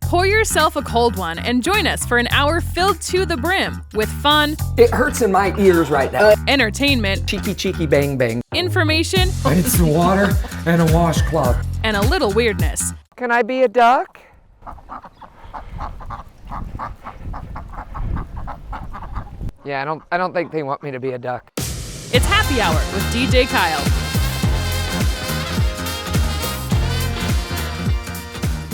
Pour yourself a cold one and join us for an hour filled to the brim with fun. It hurts in my ears right now. Entertainment. Cheeky, bang, bang. Information. I need some water and a washcloth. And a little weirdness. Can I be a duck? Yeah, I don't think they want me to be a duck. It's Happy Hour with DJ Kyle.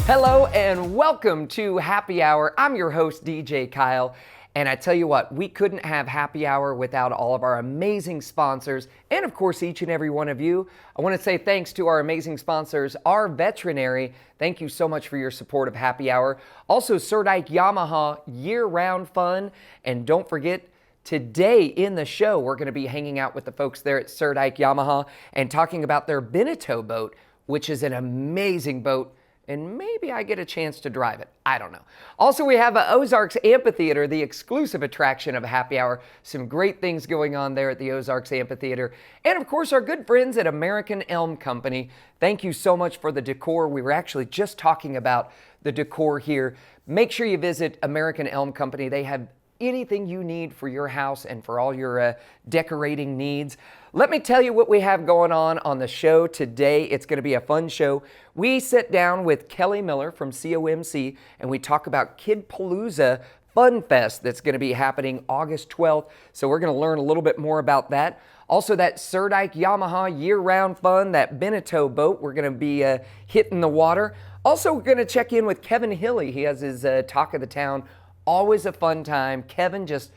Hello and welcome to Happy Hour. I'm your host, DJ Kyle. And I tell you what, we couldn't have Happy Hour without all of our amazing sponsors, and of course, each and every one of you. I want to say thanks to our amazing sponsors, our veterinary. Thank you so much for your support of Happy Hour. Also, Surdyke Yamaha, year-round fun. And don't forget, today in the show, we're going to be hanging out with the folks there at Surdyke Yamaha and talking about their Beneteau boat, which is an amazing boat. And maybe I get a chance to drive it. I don't know. Also, we have Ozarks Amphitheater, the exclusive attraction of Happy Hour. Some great things going on there at the Ozarks Amphitheater. And of course, our good friends at American Elm Company. Thank you so much for the decor. We were actually just talking about the decor here. Make sure you visit American Elm Company. They have anything you need for your house and for all your decorating needs. Let me tell you what we have going on the show today. It's going to be a fun show. We sit down with Kelly Miller from COMC and we talk about Kidpalooza Fun Fest that's going to be happening August 12th. So we're going to learn a little bit more about that. Also, that Surdyke Yamaha year-round fun, that Beneteau boat, we're going to be hitting the water. Also, we're going to check in with Kevin Hilly. He has his Talk of the Town. Always a fun time. Kevin just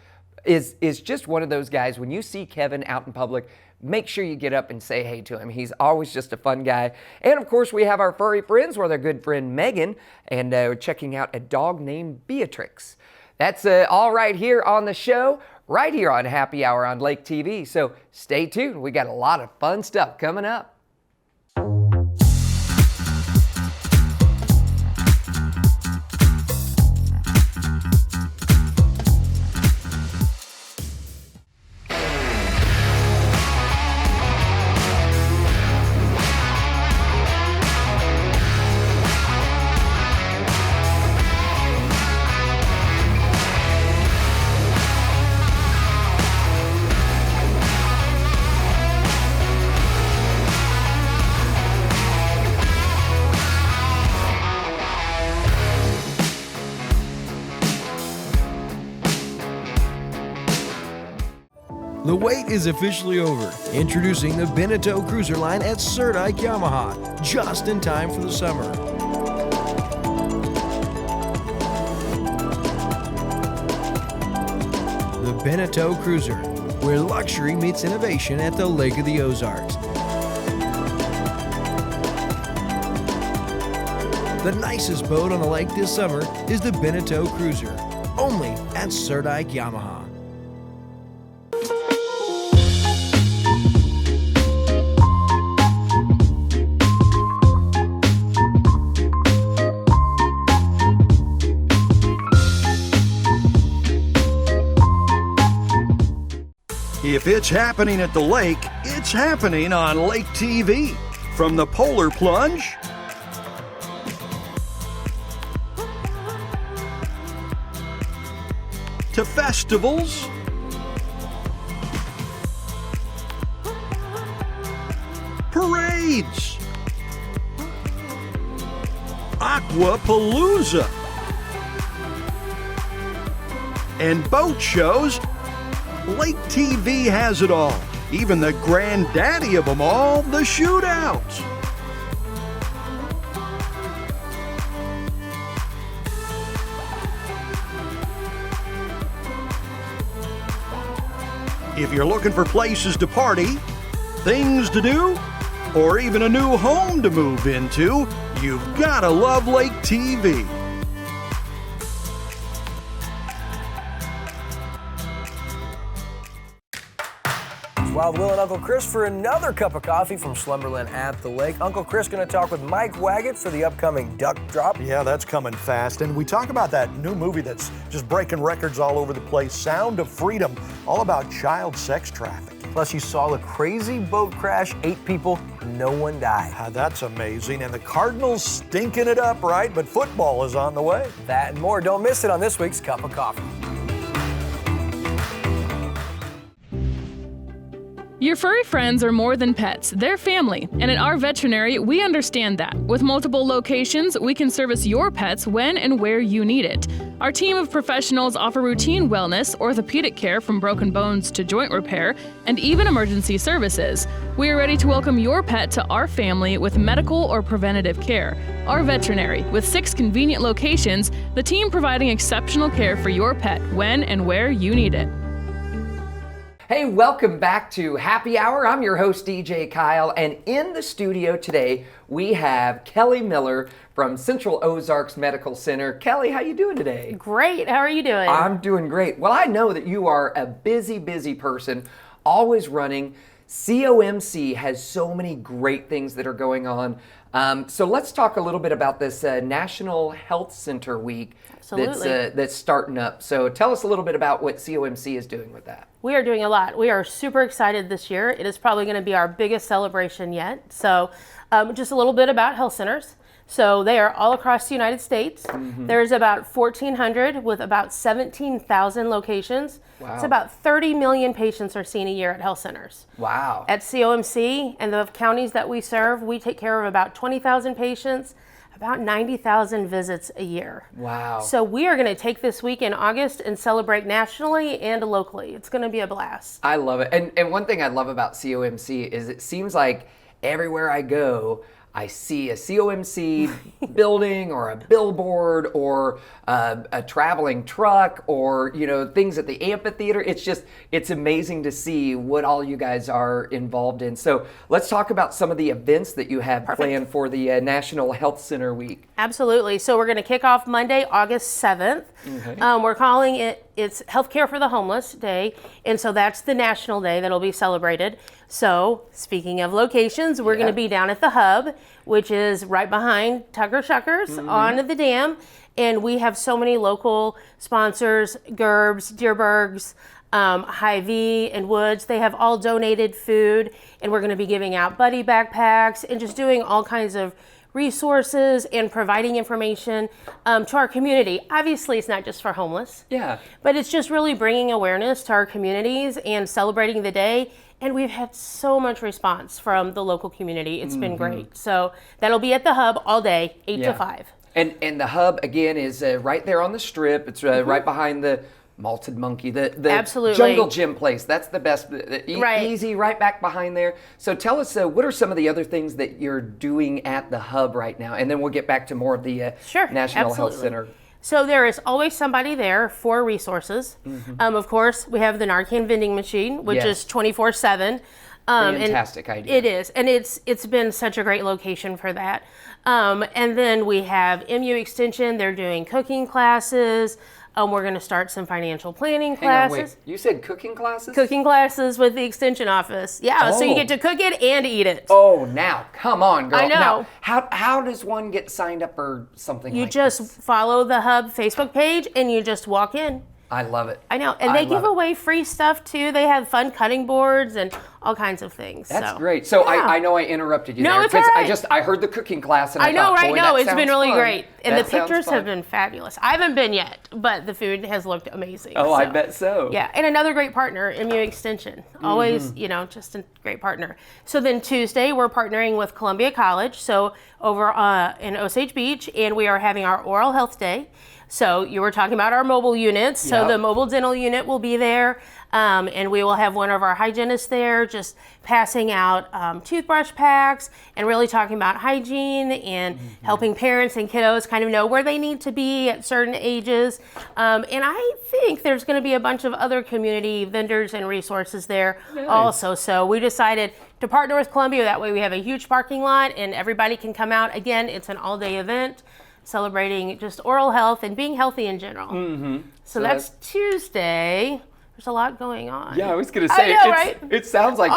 is just one of those guys. When you see Kevin out in public, make sure you get up and say hey to him. He's always just a fun guy. And of course, we have our furry friends with our good friend Megan, and we're checking out a dog named Beatrix. That's all right here on the show, right here on Happy Hour on Lake TV. So stay tuned. We got a lot of fun stuff coming up. The wait is officially over. Introducing the Beneteau Cruiser line at Surdyke Yamaha, just in time for the summer. The Beneteau Cruiser, where luxury meets innovation at the Lake of the Ozarks. The nicest boat on the lake this summer is the Beneteau Cruiser, only at Surdyke Yamaha. If it's happening at the lake, it's happening on Lake TV. From the Polar Plunge to festivals parades, Aquapalooza, and boat shows, Lake TV has it all. Even the granddaddy of them all, the shootouts. If you're looking for places to party, things to do, or even a new home to move into, you've gotta love Lake TV. Wild Will and Uncle Chris for another cup of coffee from Slumberland at the Lake. Uncle Chris going to talk with Mike Waggett for the upcoming Duck Drop. Yeah, that's coming fast. And we talk about that new movie that's just breaking records all over the place, Sound of Freedom, all about child sex trafficking. Plus, you saw the crazy boat crash, 8 people, no one died. That's amazing. And the Cardinals stinking it up, right? But football is on the way. That and more. Don't miss it on this week's Cup of Coffee. Your furry friends are more than pets, they're family, and at our veterinary, we understand that. With multiple locations, we can service your pets when and where you need it. Our team of professionals offer routine wellness, orthopedic care from broken bones to joint repair, and even emergency services. We are ready to welcome your pet to our family with medical or preventative care. Our veterinary, with 6 convenient locations, the team providing exceptional care for your pet when and where you need it. Hey, welcome back to Happy Hour. I'm your host, DJ Kyle, and in the studio today, we have Kelly Miller from Central Ozarks Medical Center. Kelly, how you doing today? Great. How are you doing? I'm doing great. Well, I know that you are a busy, busy person, always running. COMC has so many great things that are going on. So let's talk a little bit about this National Health Center Week that's starting up. So tell us a little bit about what COMC is doing with that. We are doing a lot. We are super excited this year. It is probably going to be our biggest celebration yet. So just a little bit about health centers. So they are all across the United States. Mm-hmm. There's about 1,400 with about 17,000 locations. Wow. It's about 30 million patients are seen a year at health centers. Wow. At COMC and the counties that we serve, we take care of about 20,000 patients, about 90,000 visits a year. Wow. So we are going to take this week in August and celebrate nationally and locally. It's going to be a blast. I love it. And one thing I love about COMC is it seems like everywhere I go, I see a COMC building or a billboard or a traveling truck or, things at the Amphitheater. It's amazing to see what all you guys are involved in. So let's talk about some of the events that you have planned for the National Health Center Week. Absolutely. So we're going to kick off Monday, August 7th. Okay. We're calling it's Healthcare for the Homeless Day, and so that's the national day that'll be celebrated. So speaking of locations, we're going to be down at the Hub, which is right behind Tucker Shuckers on the dam, and we have so many local sponsors, Gerbs, Deerbergs, Hy-Vee and Woods. They have all donated food, and we're going to be giving out buddy backpacks and just doing all kinds of resources and providing information to our community. Obviously, it's not just for homeless. Yeah. But it's just really bringing awareness to our communities and celebrating the day. And we've had so much response from the local community. It's been great. So that'll be at the Hub all day, 8 to 5. And the Hub, again, is right there on the Strip. It's right behind the Malted Monkey, the Absolutely. Jungle Gym place. That's the best. Right. Easy, right back behind there. So tell us, what are some of the other things that you're doing at the Hub right now? And then we'll get back to more of the National Health Center. So there is always somebody there for resources. Of course, we have the Narcan vending machine, which is 24/7. Fantastic idea. It is, and it's been such a great location for that. And then we have MU Extension. They're doing cooking classes. We're going to start some financial planning classes. Hang on, wait. You said cooking classes? Cooking classes with the Extension office. Yeah, so you get to cook it and eat it. Oh, now, come on, girl. I know. Now, how does one get signed up for something like this? You just follow the Hub Facebook page and you just walk in. I love it. I know, and they give away free stuff too. They have fun cutting boards and all kinds of things. That's great. So I know I interrupted you there. No, it's all right. I heard the cooking class and I know, thought, right? boy, No, it's been really fun. great. And that the pictures have been fabulous. I haven't been yet, but the food has looked amazing. Oh, I bet so. Yeah, and another great partner, MU Extension. Always, just a great partner. So then Tuesday, we're partnering with Columbia College, so over in Osage Beach, and we are having our Oral Health Day. So you were talking about our mobile units. So the mobile dental unit will be there, and we will have one of our hygienists there just passing out toothbrush packs and really talking about hygiene and helping parents and kiddos kind of know where they need to be at certain ages. And I think there's going to be a bunch of other community vendors and resources there also. So we decided to partner with Columbia. That way we have a huge parking lot and everybody can come out. Again, it's an all-day event celebrating just oral health and being healthy in general. So that's Tuesday. There's a lot going on. Yeah, I was going to say, I know, right? It sounds like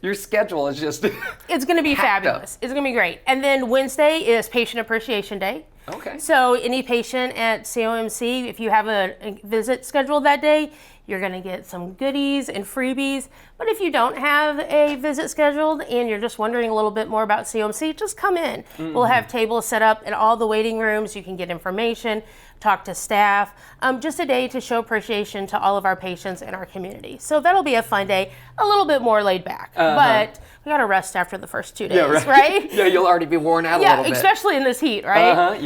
your schedule is just It's going to be fabulous. It's going to be great. And then Wednesday is Patient Appreciation Day. Okay. So any patient at COMC, if you have a visit scheduled that day, you're going to get some goodies and freebies. But if you don't have a visit scheduled and you're just wondering a little bit more about COMC, just come in. We'll have tables set up in all the waiting rooms. You can get information, talk to staff. Just a day to show appreciation to all of our patients in our community. So that'll be a fun day, a little bit more laid back. But we got to rest after the first 2 days, right? Yeah, you'll already be worn out a little bit. Yeah, especially in this heat, right?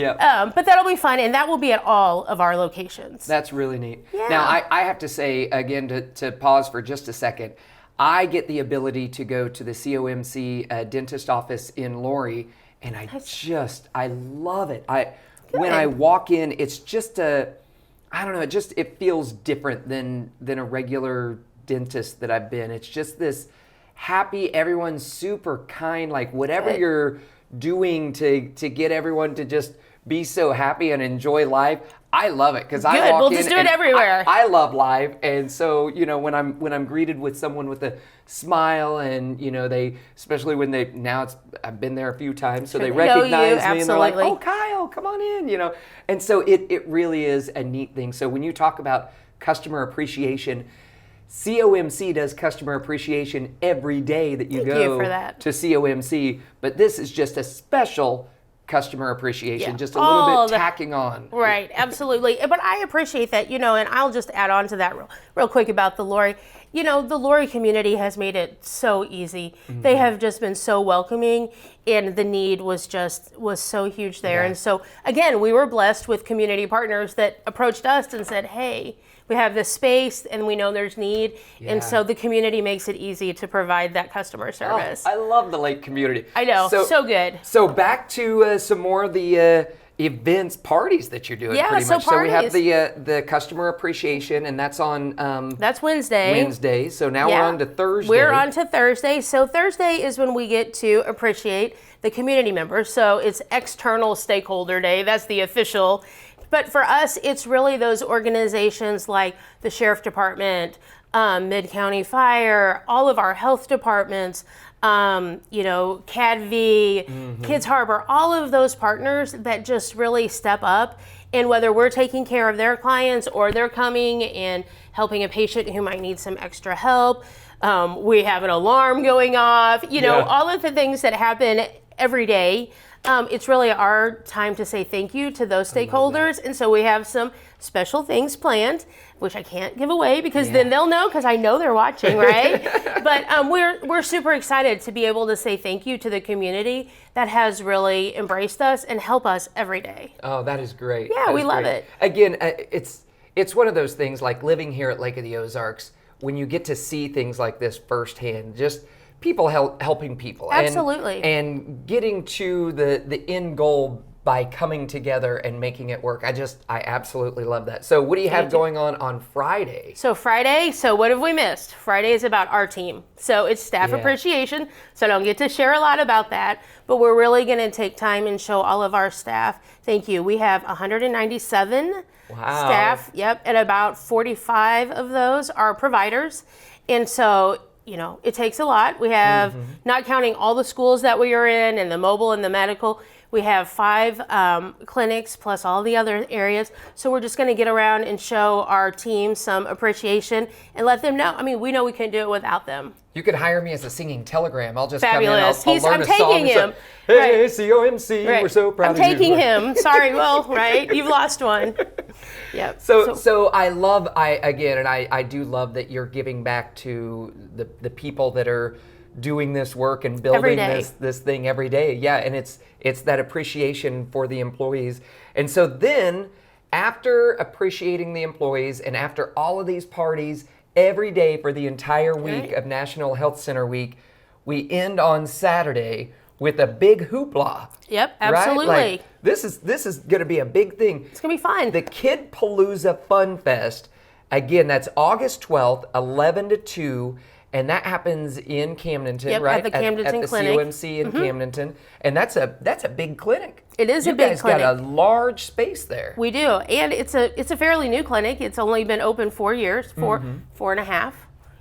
But that'll be fun, and that will be at all of our locations. That's really neat. Yeah. Now, I have to say, again, to pause for just a second, I get the ability to go to the COMC dentist office in Laurie, and I love it. When I walk in, it's just I don't know, it feels different than a regular dentist that I've been. It's just this happy, everyone's super kind, like whatever you're doing to get everyone to just be so happy and enjoy life. I love it because I walk in. We'll just do it everywhere. I love live, and so when I'm greeted with someone with a smile, and they, especially when I've been there a few times, so they recognize me and they're like, "Oh, Kyle, come on in," and so it really is a neat thing. So when you talk about customer appreciation, COMC does customer appreciation every day that you go to COMC, but this is just a special customer appreciation, just a little bit tacking on. Right, absolutely. But I appreciate that, and I'll just add on to that real quick about the Laurie. The Laurie community has made it so easy. They have just been so welcoming, and the need was so huge there. And so, again, we were blessed with community partners that approached us and said, hey, we have this space and we know there's need. And so the community makes it easy to provide that customer service. I love the Lake community. I know, so good. So back to some more of the events, parties that you're doing pretty much. So we have the customer appreciation, and that's on... that's Wednesday. So now we're on to Thursday. We're on to Thursday. So Thursday is when we get to appreciate the community members. So it's External Stakeholder Day. That's the official. But for us, it's really those organizations like the Sheriff Department, Mid-County Fire, all of our health departments, CADV, Kids Harbor, all of those partners that just really step up. And whether we're taking care of their clients or they're coming and helping a patient who might need some extra help, we have an alarm going off, all of the things that happen every day. It's really our time to say thank you to those stakeholders. And so we have some special things planned, which I can't give away because then they'll know, because I know they're watching, right? But we're super excited to be able to say thank you to the community that has really embraced us and help us every day. Oh, that is great. Yeah, we love it. Again, it's one of those things like living here at Lake of the Ozarks, when you get to see things like this firsthand, just people helping people. Absolutely. And getting to the end goal by coming together and making it work. I absolutely love that. So what do you have going on Friday? So Friday, what have we missed? Friday is about our team. So it's staff appreciation. So I don't get to share a lot about that, but we're really going to take time and show all of our staff thank you. We have 197 staff. Yep. And about 45 of those are providers. And so it takes a lot. We have, not counting all the schools that we are in and the mobile and the medical, we have 5 clinics plus all the other areas. So we're just going to get around and show our team some appreciation and let them know. I mean, we know we couldn't do it without them. You could hire me as a singing telegram. I'll just Fabulous. come in. I'll learn I'm a song. taking him. Hey, COMC, we're so proud of you. I'm taking him. Sorry, Will, right? You've lost one. Yep. So I do love that you're giving back to the people that are doing this work and building this thing every day. Yeah, and it's that appreciation for the employees. And so then after appreciating the employees and after all of these parties every day for the entire week of National Health Center Week, we end on Saturday with a big hoopla. Yep, absolutely. Right? Like, this is going to be a big thing. It's going to be fun. The Kidpalooza Fun Fest, again, that's August 12th, 11 to 2, and that happens in Camdenton, right? At the Camdenton Clinic. At the COMC in Camdenton, and that's a big clinic. It is a big clinic. You guys got a large space there. We do, and it's a fairly new clinic. It's only been open 4 years, 4.5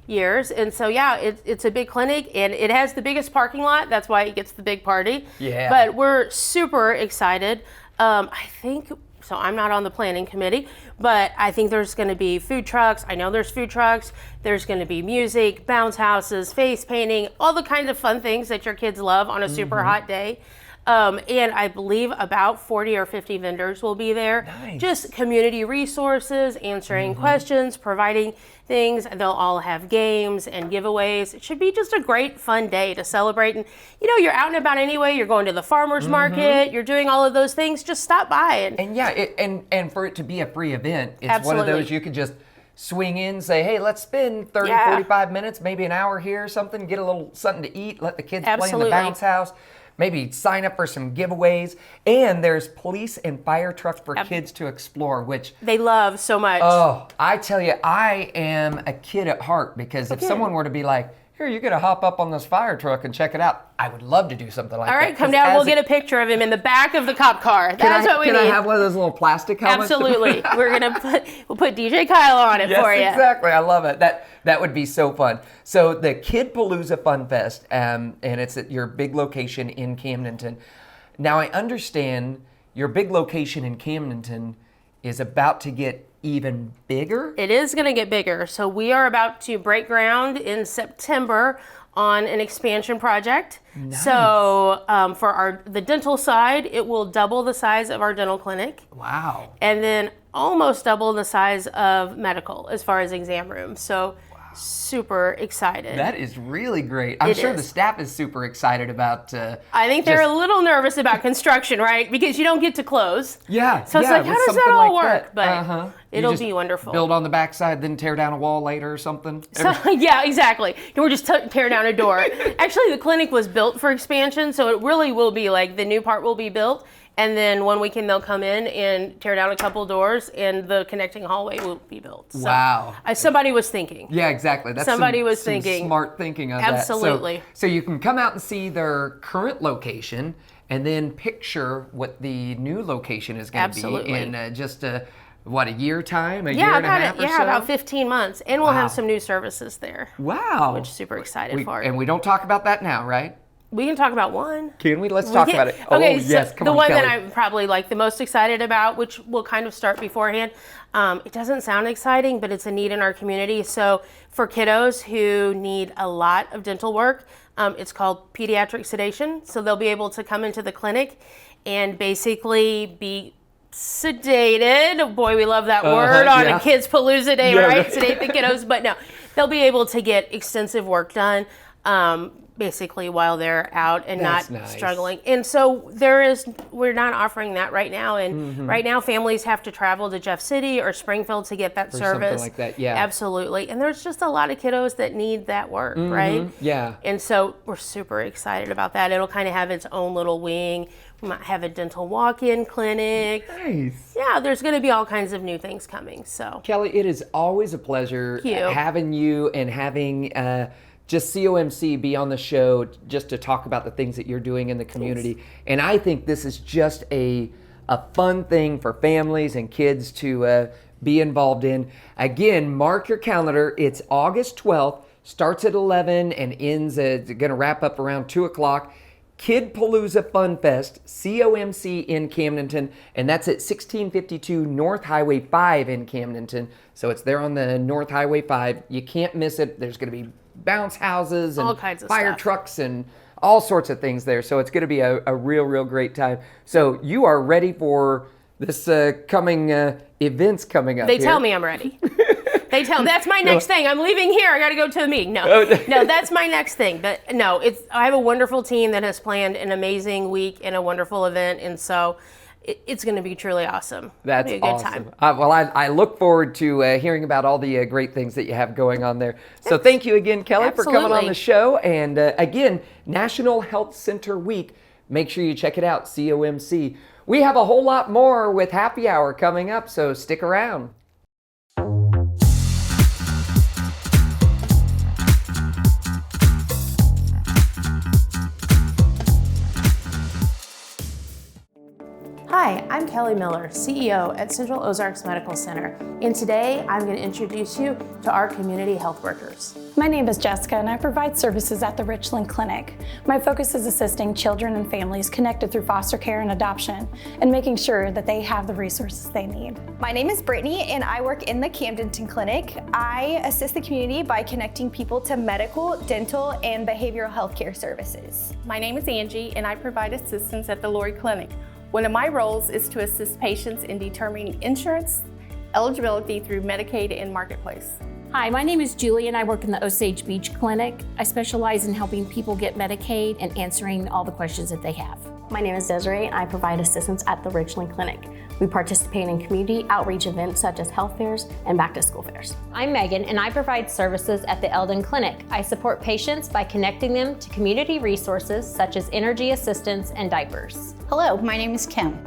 years, and so it's a big clinic, and it has the biggest parking lot. That's why it gets the big party. Yeah. But we're super excited. I think, so I'm not on the planning committee, but I think there's going to be food trucks. I know there's food trucks. There's going to be music, bounce houses, face painting, all the kinds of fun things that your kids love on a super hot day. And I believe about 40 or 50 vendors will be there. Nice. Just community resources, answering questions, providing things. They'll all have games and giveaways. It should be just a great, fun day to celebrate. And, you know, you're out and about anyway. You're going to the farmer's market. You're doing all of those things. Just stop by. And yeah, and for it to be a free event, it's one Absolutely. of those you could just swing in, say, hey, let's spend 30, Yeah. 45 minutes, maybe an hour here or something, get a little something to eat, let the kids play in Absolutely. the bounce house. Maybe sign up for some giveaways. And there's police and fire trucks for kids to explore, which They love so much. oh, I tell you, I am a kid at heart, because if someone were to be like, here, you got to hop up on this fire truck and check it out, I would love to do something like that. All right, come 'Cause down. We'll as get a picture of him in the back of the cop car. That's what we can need. I have one of those little plastic helmets? Absolutely. We'll put DJ Kyle on it Yes, for you. exactly. I love it. That would be so fun. So the Kidpalooza Fun Fest, and it's at your big location in Camdenton. Now I understand your big location in Camdenton is about to get even bigger. It is going to get bigger. So we are about to break ground in September on an expansion project. Nice. So for the dental side, it will double the size of our dental clinic, Wow. and then almost double the size of medical as far as exam rooms. So super excited. That is really great. I'm It sure is. the staff is super excited about. I think they're a little nervous about construction, right? Because you don't get to close. Yeah. So it's yeah, like, how with does that something all like work? that. But You it'll just be wonderful. Build on the backside, then tear down a wall later or something. So, yeah, exactly. Or just tear down a door. Actually, the clinic was built for expansion, so it really will be like the new part will be built, and then one weekend they'll come in and tear down a couple doors, and the connecting hallway will be built. So, Wow. somebody was thinking. Yeah, exactly. That's Somebody some, was some thinking. smart thinking on Absolutely. that. So you can come out and see their current location, and then picture what the new location is going to be Absolutely. in just a year time, a year and a half or so? About 15 months, and we'll Wow. have some new services there. Wow. Which super excited for. And we don't talk about that now, right? We can talk about one. Can we? Let's talk about it. Okay, oh, so yes. Come the on, one Kelly. that I'm probably like the most excited about, which will kind of start beforehand. It doesn't sound exciting, but it's a need in our community. So for kiddos who need a lot of dental work, it's called pediatric sedation. So they'll be able to come into the clinic and basically be sedated. Boy, we love that word on yeah. a Kidpalooza day, Yeah, right? right. Sedate the kiddos. But no, they'll be able to get extensive work done. Basically while they're out and That's not nice. struggling. And so we're not offering that right now. And right now families have to travel to Jeff City or Springfield to get that something service. like that, yeah. Absolutely. And there's just a lot of kiddos that need that work, right? Yeah. And so we're super excited about that. It'll kind of have its own little wing. We might have a dental walk-in clinic. Nice. Yeah, there's going to be all kinds of new things coming. So Kelly, it is always a pleasure Thank you. having you and having just COMC be on the show just to talk about the things that you're doing in the community. And I think this is just a fun thing for families and kids to be involved in. Again, mark your calendar. It's August 12th, starts at 11 and ends going to wrap up around 2 o'clock. Kidpalooza Fun Fest, COMC in Camdenton, and that's at 1652 North Highway 5 in Camdenton. So it's there on the North Highway 5. You can't miss it. There's going to be bounce houses and All kinds of fire stuff. trucks and all sorts of things there. So it's going to be a real great time. So you are ready for this coming events coming up they here. tell me I'm ready. That's my next thing. I'm leaving here. I got to go to a meeting. No, that's my next thing. But no, I have a wonderful team that has planned an amazing week and a wonderful event. And so it's going to be truly awesome. That's It'll be a good awesome. time. Well, I look forward to hearing about all the great things that you have going on there. So thank you again, Kelly, for coming on Absolutely. the show. And again, National Health Center Week. Make sure you check it out, COMC. We have a whole lot more with Happy Hour coming up, so stick around. Hi, I'm I'm Kelly Miller, CEO at Central Ozarks Medical Center, and today I'm going to introduce you to our community health workers. My name is Jessica and I provide services at the Richland Clinic. My focus is assisting children and families connected through foster care and adoption and making sure that they have the resources they need. My name is Brittany and I work in the Camdenton Clinic. I assist the community by connecting people to medical, dental, and behavioral health care services. My name is Angie and I provide assistance at the Lori Clinic. One of my roles is to assist patients in determining insurance eligibility through Medicaid and Marketplace. Hi, my name is Julie and I work in the Osage Beach Clinic. I specialize in helping people get Medicaid and answering all the questions that they have. My name is Desiree and I provide assistance at the Richland Clinic. We participate in community outreach events such as health fairs and back to school fairs. I'm Megan and I provide services at the Eldon Clinic. I support patients by connecting them to community resources such as energy assistance and diapers. Hello, my name is Kim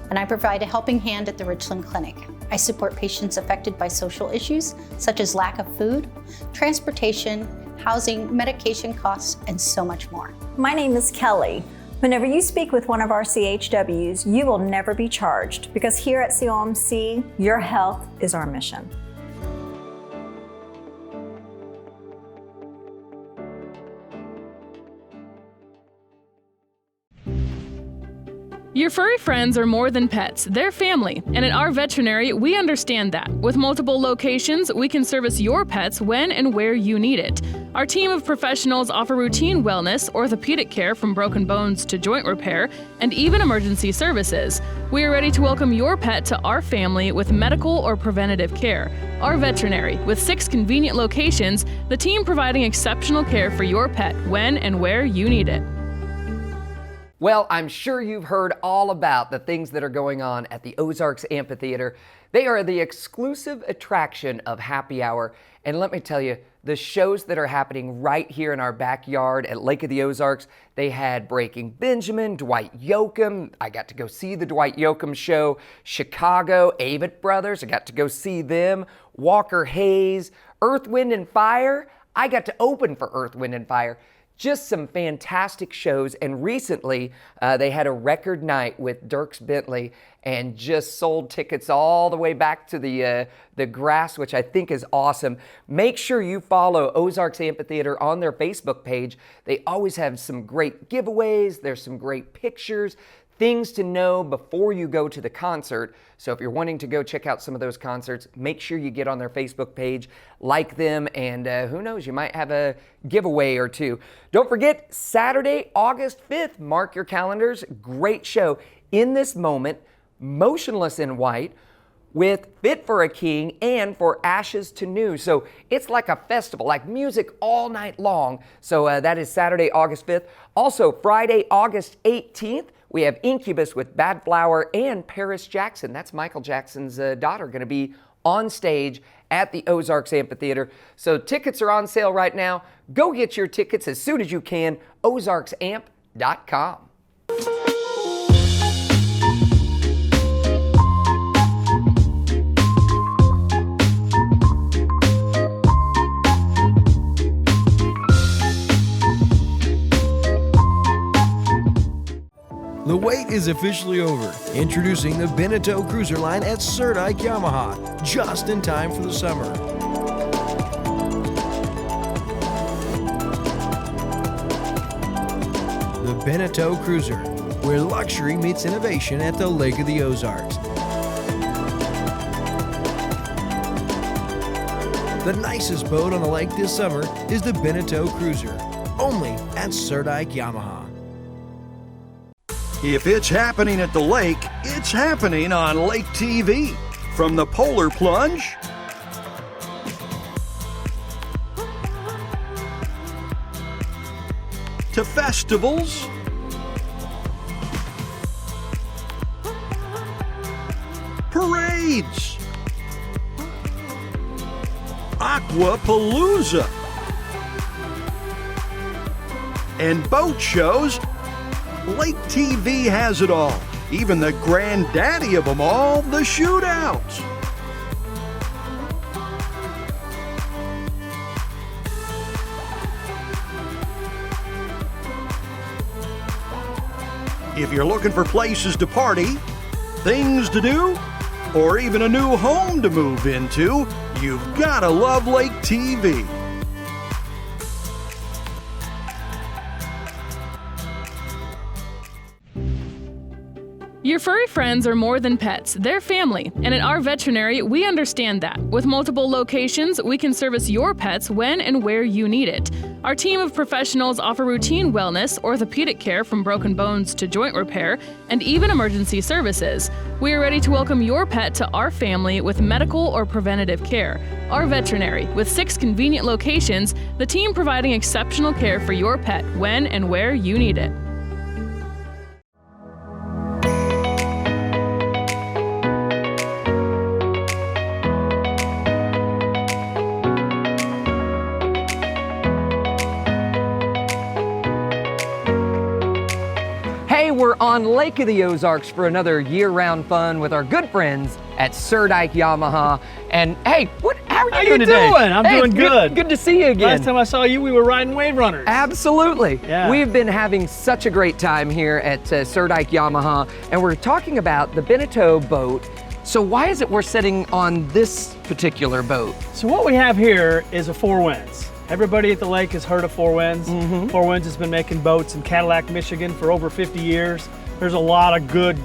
and I provide a helping hand at the Richland Clinic. I support patients affected by social issues such as lack of food, transportation, housing, medication costs, and so much more. My name is Kelly. Whenever you speak with one of our CHWs, you will never be charged because here at COMC, your health is our mission. Your furry friends are more than pets, they're family. And at our veterinary, we understand that. With multiple locations, we can service your pets when and where you need it. Our team of professionals offer routine wellness, orthopedic care from broken bones to joint repair, and even emergency services. We are ready to welcome your pet to our family with medical or preventative care. Our veterinary, with 6 convenient locations, the team providing exceptional care for your pet when and where you need it. Well, I'm sure you've heard all about the things that are going on at the Ozarks Amphitheater. They are the exclusive attraction of Happy Hour. And let me tell you, the shows that are happening right here in our backyard at Lake of the Ozarks, they had Breaking Benjamin, Dwight Yoakam. I got to go see the Dwight Yoakam show. Chicago, Avett Brothers, I got to go see them. Walker Hayes, Earth, Wind, and Fire. I got to open for Earth, Wind, and Fire. Just some fantastic shows, and recently they had a record night with Dierks Bentley and just sold tickets all the way back to the grass, which I think is awesome. Make sure you follow Ozarks Amphitheater on their Facebook page. They always have some great giveaways. There's some great pictures, things to know before you go to the concert. So if you're wanting to go check out some of those concerts, make sure you get on their Facebook page, like them, and who knows, you might have a giveaway or two. Don't forget, Saturday, August 5th, mark your calendars, great show. In This Moment, Motionless in White, with Fit for a King and For Ashes to New. So it's like a festival, like music all night long. So that is Saturday, August 5th. Also, Friday, August 18th, we have Incubus with Bad Flower and Paris Jackson. That's Michael Jackson's daughter, going to be on stage at the Ozarks Amphitheater. So tickets are on sale right now. Go get your tickets as soon as you can. OzarksAmp.com. The wait is officially over. Introducing the Beneteau cruiser line at Surdyke Yamaha, just in time for the summer. The Beneteau cruiser, where luxury meets innovation at the Lake of the Ozarks. The nicest boat on the lake this summer is the Beneteau cruiser, only at Surdyke Yamaha. If it's happening at the lake, it's happening on Lake TV. From the Polar Plunge to festivals parades, Aquapalooza, and boat shows, Lake TV has it all. Even the granddaddy of them all, the shootouts. If you're looking for places to party, things to do, or even a new home to move into, you've gotta love Lake TV. Your furry friends are more than pets, they're family, and at our veterinary, we understand that. With multiple locations, we can service your pets when and where you need it. Our team of professionals offer routine wellness, orthopedic care from broken bones to joint repair, and even emergency services. We are ready to welcome your pet to our family with medical or preventative care. Our veterinary, with 6 convenient locations, the team providing exceptional care for your pet when and where you need it. We're on Lake of the Ozarks for another year-round fun with our good friends at Surdyke Yamaha. And hey, how are you doing? I'm doing good. Good to see you again. Last time I saw you, we were riding wave runners. Absolutely. Yeah. We've been having such a great time here at Surdyke Yamaha, and we're talking about the Beneteau boat. So why is it we're sitting on this particular boat? So what we have here is a Four Winds. Everybody at the lake has heard of Four Winds. Four Winds has been making boats in Cadillac, Michigan for over 50 years. There's a lot of good,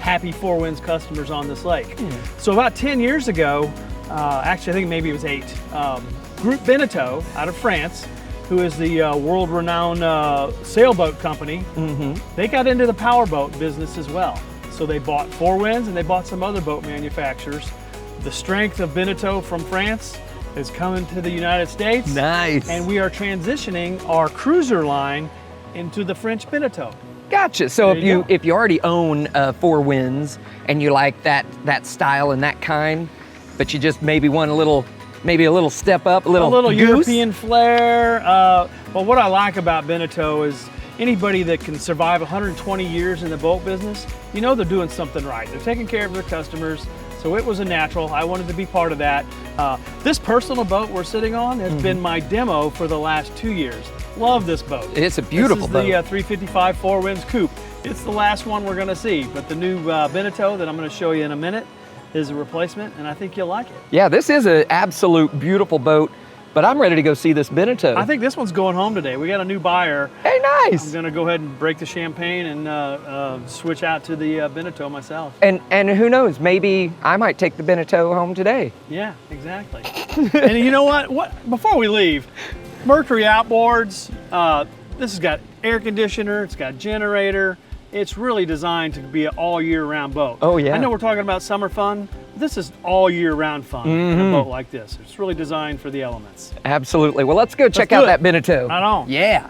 happy Four Winds customers on this lake. So about 10 years ago, actually I think maybe it was 8, Group Beneteau out of France, who is the world-renowned sailboat company, they got into the powerboat business as well. So they bought Four Winds and they bought some other boat manufacturers. The strength of Beneteau from France is coming to the United States. Nice. And we are transitioning our cruiser line into the French Beneteau. Gotcha. So if you already own Four Winds and you like that style and that kind, but you just maybe want a little step up, a little goose. European flair. Well, what I like about Beneteau is anybody that can survive 120 years in the boat business, you know they're doing something right. They're taking care of their customers. So it was a natural. I wanted to be part of that. This personal boat we're sitting on has been my demo for the last 2 years. Love this boat. It's a beautiful boat. This is the 355 Four Winds Coupe. It's the last one we're gonna see, but the new Beneteau that I'm gonna show you in a minute is a replacement, and I think you'll like it. Yeah, this is an absolute beautiful boat, but I'm ready to go see this Beneteau. I think this one's going home today. We got a new buyer. Hey, nice. I'm gonna go ahead and break the champagne and switch out to the Beneteau myself. And who knows, maybe I might take the Beneteau home today. Yeah, exactly. And you know what? Before we leave, Mercury outboards. This has got air conditioner. It's got generator. It's really designed to be an all year round boat. Oh yeah. I know we're talking about summer fun. This is all year round fun in a boat like this. It's really designed for the elements. Absolutely. Well, let's go check out that Beneteau. Right on. Yeah.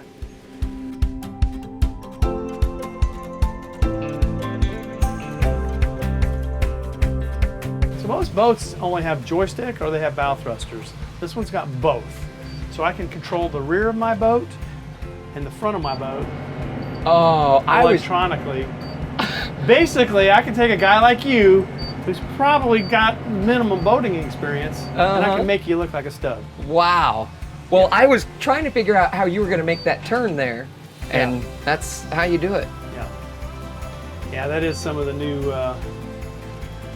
So most boats only have joystick or they have bow thrusters. This one's got both. So I can control the rear of my boat and the front of my boat electronically. Basically, I can take a guy like you who's probably got minimum boating experience and I can make you look like a stud. Wow. Well, I was trying to figure out how you were going to make that turn there, and that's how you do it. Yeah. Yeah, that is some of the new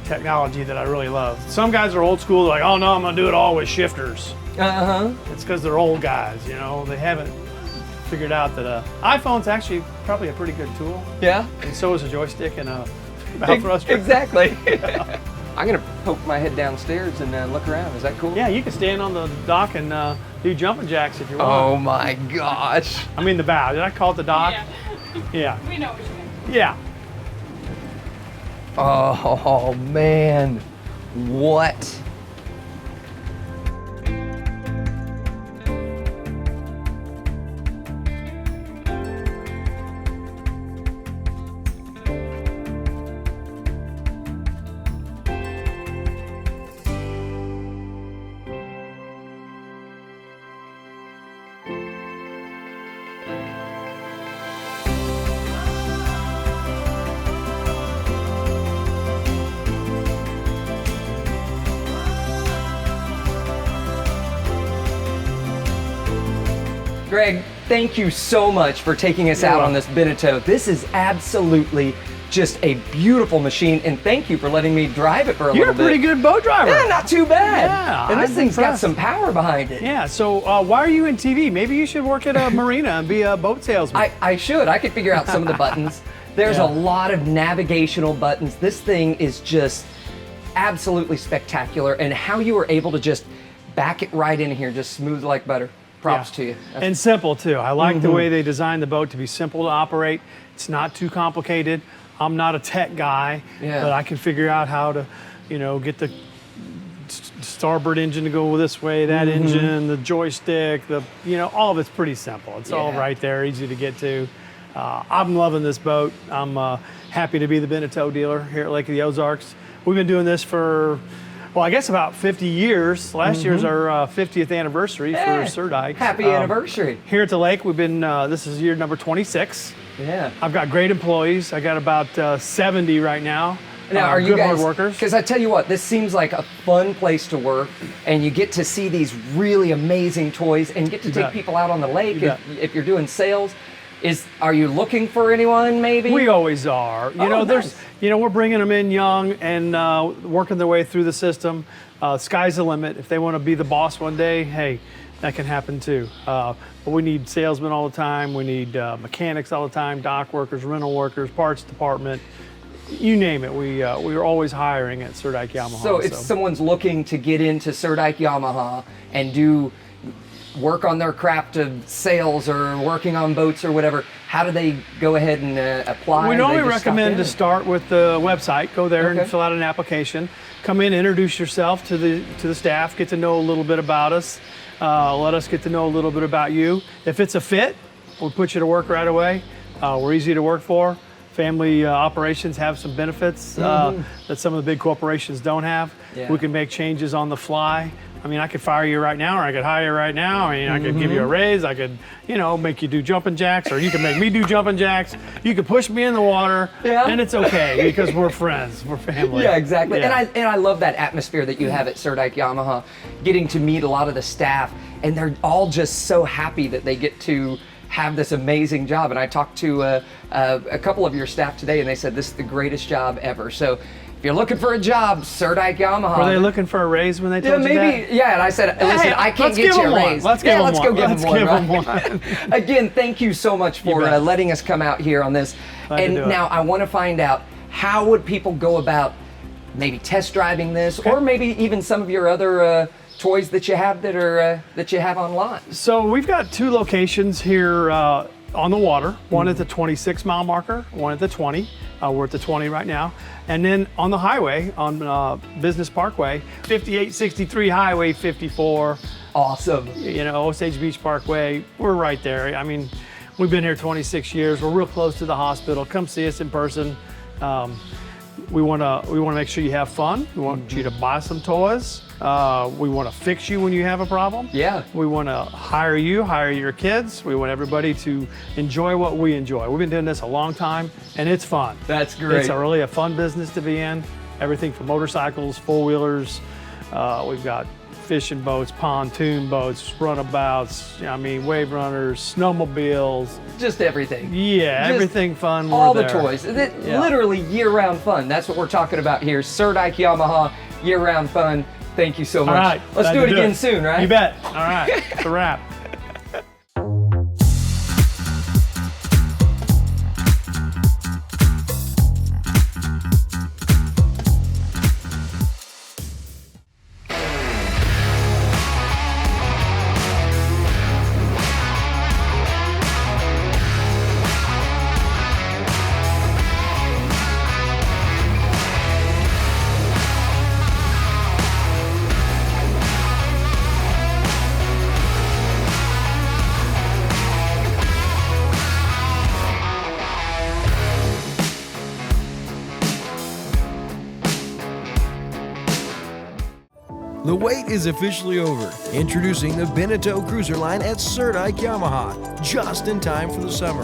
technology that I really love. Some guys are old school, like, oh no, I'm going to do it all with shifters. It's because they're old guys, you know. They haven't figured out that iPhone's actually probably a pretty good tool. Yeah. And so is a joystick and a bow thruster. Exactly. I'm gonna poke my head downstairs and look around. Is that cool? Yeah, you can stand on the dock and do jumping jacks if you want. Oh my gosh. I mean the bow. Did I call it the dock? Yeah. We know what you mean. Yeah. Oh man. What? Greg, thank you so much for taking us out on this Beneteau. This is absolutely just a beautiful machine, and thank you for letting me drive it for a You're little bit. You're a pretty good boat driver. Yeah, not too bad. Yeah, and this I'm thing's got impressed. some power behind it. Yeah, so why are you in TV? Maybe you should work at a marina and be a boat salesman. I should. I could figure out some of the buttons. There's a lot of navigational buttons. This thing is just absolutely spectacular, and how you were able to just back it right in here, just smooth like butter. Props to you. And simple too. I like the way they designed the boat to be simple to operate. It's not too complicated. I'm not a tech guy, but I can figure out how to, get the starboard engine to go this way, that engine, the joystick, all of it's pretty simple. It's all right there, easy to get to. I'm loving this boat. I'm happy to be the Beneteau dealer here at Lake of the Ozarks. We've been doing this for, I guess about 50 years. Last year's our 50th anniversary for Surdyke. Happy anniversary. Here at the lake, we've been, this is year number 26. Yeah. I've got great employees. I got about 70 right now. Now, are you good guys, hard workers? Because I tell you what, this seems like a fun place to work, and you get to see these really amazing toys, and you get to take people out on the lake if you're doing sales. Are you looking for anyone, maybe? We always are. We're bringing them in young and working their way through the system. Sky's the limit. If they want to be the boss one day, hey, that can happen too. But we need salesmen all the time. We need mechanics all the time, dock workers, rental workers, parts department. You name it. We are always hiring at Surdyke Yamaha. So if someone's looking to get into Surdyke Yamaha and do work on their craft of sales or working on boats or whatever, how do they go ahead and apply? We normally recommend to start with the website. Go there and fill out an application. Come in, introduce yourself to the staff, get to know a little bit about us. Let us get to know a little bit about you. If it's a fit, we'll put you to work right away. We're easy to work for. Family operations have some benefits that some of the big corporations don't have. We can make changes on the fly. I mean, I could fire you right now, or I could hire you right now. I mean, I could give you a raise. I could, make you do jumping jacks, or you can make me do jumping jacks. You could push me in the water, and it's okay because we're friends, we're family. Yeah, exactly. Yeah. And I love that atmosphere that you have at Surdyke Yamaha, getting to meet a lot of the staff, and they're all just so happy that they get to have this amazing job. And I talked to a couple of your staff today, and they said this is the greatest job ever. So if you're looking for a job, Surdyke Yamaha. Were they looking for a raise when they told you that? Yeah, and I said, listen, I can't get you a raise. Let's go give them one. Again, thank you so much for letting us come out here on this. Glad and now I want to find out, how would people go about maybe test driving this, or maybe even some of your other toys that you have that you have online? So we've got 2 locations here on the water. One at the 26-mile marker, one at the 20. We're at the 20 right now. And then on the highway, on Business Parkway, 5863 Highway 54. Awesome. Osage Beach Parkway, we're right there. I mean, we've been here 26 years. We're real close to the hospital. Come see us in person. We want to make sure you have fun. We want you to buy some toys. We want to fix you when you have a problem. Yeah. We want to hire your kids. We want everybody to enjoy what we enjoy. We've been doing this a long time, and it's fun. That's great. It's really a fun business to be in. Everything from motorcycles, four-wheelers. We've got fishing boats, pontoon boats, runabouts, wave runners, snowmobiles. Just everything. Yeah, Just everything fun. All the toys. Literally year-round fun. That's what we're talking about here. Surdyke Yamaha, year-round fun. Thank you so much. All right. Let's do it again soon, right? You bet. All right. It's a wrap. The wait is officially over. Introducing the Beneteau Cruiser line at Surdyke Yamaha, just in time for the summer.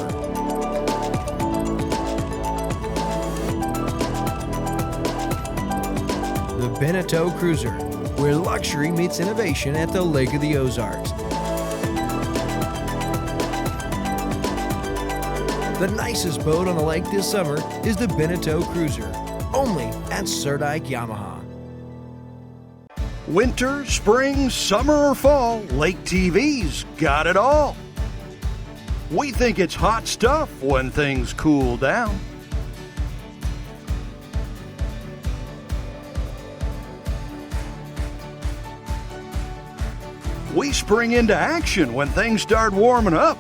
The Beneteau Cruiser, where luxury meets innovation at the Lake of the The nicest boat on the lake this summer is the Beneteau Cruiser, only at Surdyke Yamaha. Winter, spring, summer, or fall, Lake TV's got it all. We think it's hot stuff when things cool down. We spring into action when things start warming up.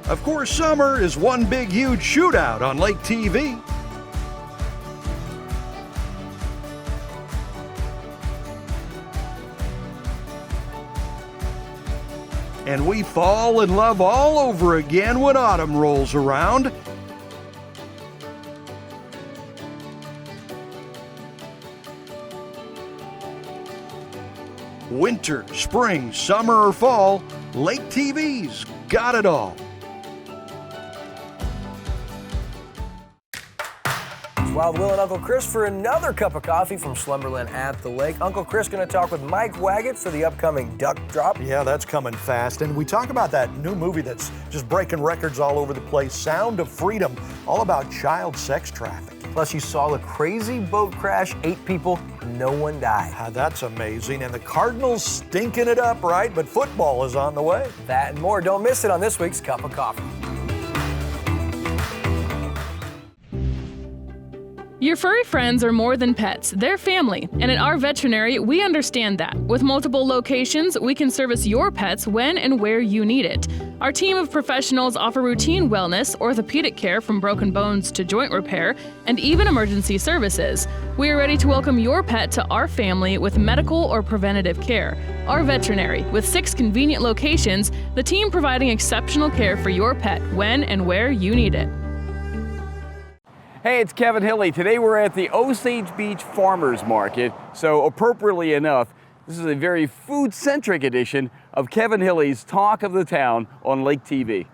Of course, summer is one big, huge shootout on Lake TV. And we fall in love all over again when autumn rolls around. Winter, spring, summer, or fall, Lake TV's got it all. Wild Will and Uncle Chris for another cup of coffee from Slumberland at the Lake. Uncle Chris going to talk with Mike Waggett for the upcoming Duck Drop. Yeah, that's coming fast. And we talk about that new movie that's just breaking records all over the place, Sound of Freedom, all about child sex trafficking. Plus, you saw the crazy boat crash, 8 people, no one died. That's amazing. And the Cardinals stinking it up, right? But football is on the way. That and more. Don't miss it on this week's Cup of Coffee. Your furry friends are more than pets, they're family. And at our veterinary, we understand that. With multiple locations, we can service your pets when and where you need it. Our team of professionals offer routine wellness, orthopedic care from broken bones to joint repair, and even emergency services. We are ready to welcome your pet to our family with medical or preventative care. Our veterinary, with 6 convenient locations, the team providing exceptional care for your pet when and where you need it. Hey, it's Kevin Hilly. Today we're at the Osage Beach Farmers Market, so appropriately enough, this is a very food-centric edition of Kevin Hilly's Talk of the Town on Lake TV.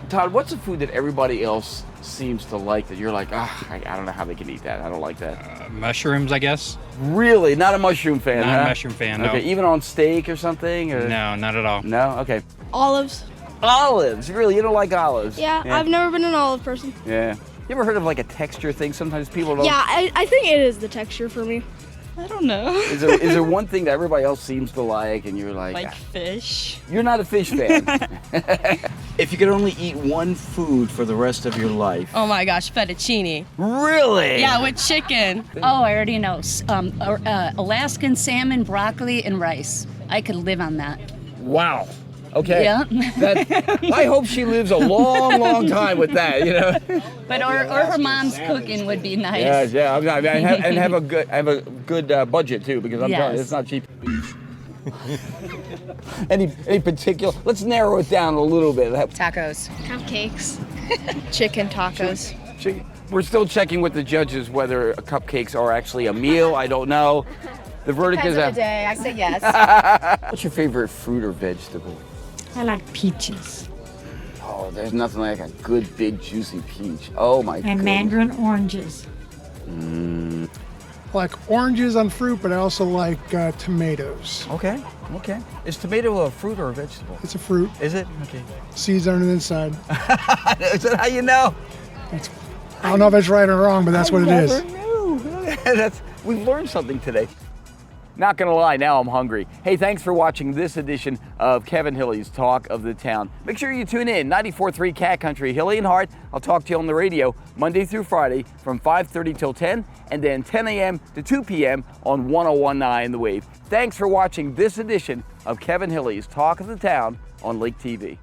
Todd, what's a food that everybody else seems to like that you're like, I don't know how they can eat that. I don't like that. Mushrooms, I guess. Really? Not a mushroom fan, Not huh? a mushroom fan, no. Okay, even on steak or something? Or? No, not at all. No? Okay. Olives. Olives? Really? You don't like olives? Yeah, I've never been an olive person. Yeah. You ever heard of like a texture thing? Sometimes people don't... Yeah, I think it is the texture for me. I don't know. Is there one thing that everybody else seems to like and you're like fish? You're not a fish fan. If you could only eat one food for the rest of your life. Oh my gosh, fettuccine. Really? Yeah, with chicken. Oh, I already know. Alaskan salmon, broccoli, and rice. I could live on that. Wow. Okay. Yeah. I hope she lives a long, long time with that, you know. But or her mom's cooking would be nice. Yeah. And have a good budget too, because I'm telling you, it's not cheap. Any particular? Let's narrow it down a little bit. Tacos. Cupcakes. Chicken tacos. We're still checking with the judges whether cupcakes are actually a meal. I don't know. The verdict is Depends on the day. I say yes. What's your favorite fruit or vegetable? I like peaches. Oh, there's nothing like a good, big, juicy peach. Oh my god. And mandarin oranges. Like oranges on fruit, but I also like tomatoes. Okay. Is tomato a fruit or a vegetable? It's a fruit. Is it? Okay. Seeds on the inside. Is that how you know? I don't know if it's right or wrong, but that's what it is. I never knew. We've learned something today. Not gonna lie, now I'm hungry. Hey, thanks for watching this edition of Kevin Hilly's Talk of the Town. Make sure you tune in, 94.3 Cat Country, Hilly and Hart. I'll talk to you on the radio Monday through Friday from 5:30 till 10, and then 10 a.m. to 2 p.m. on 101.9 The Wave. Thanks for watching this edition of Kevin Hilly's Talk of the Town on Lake TV.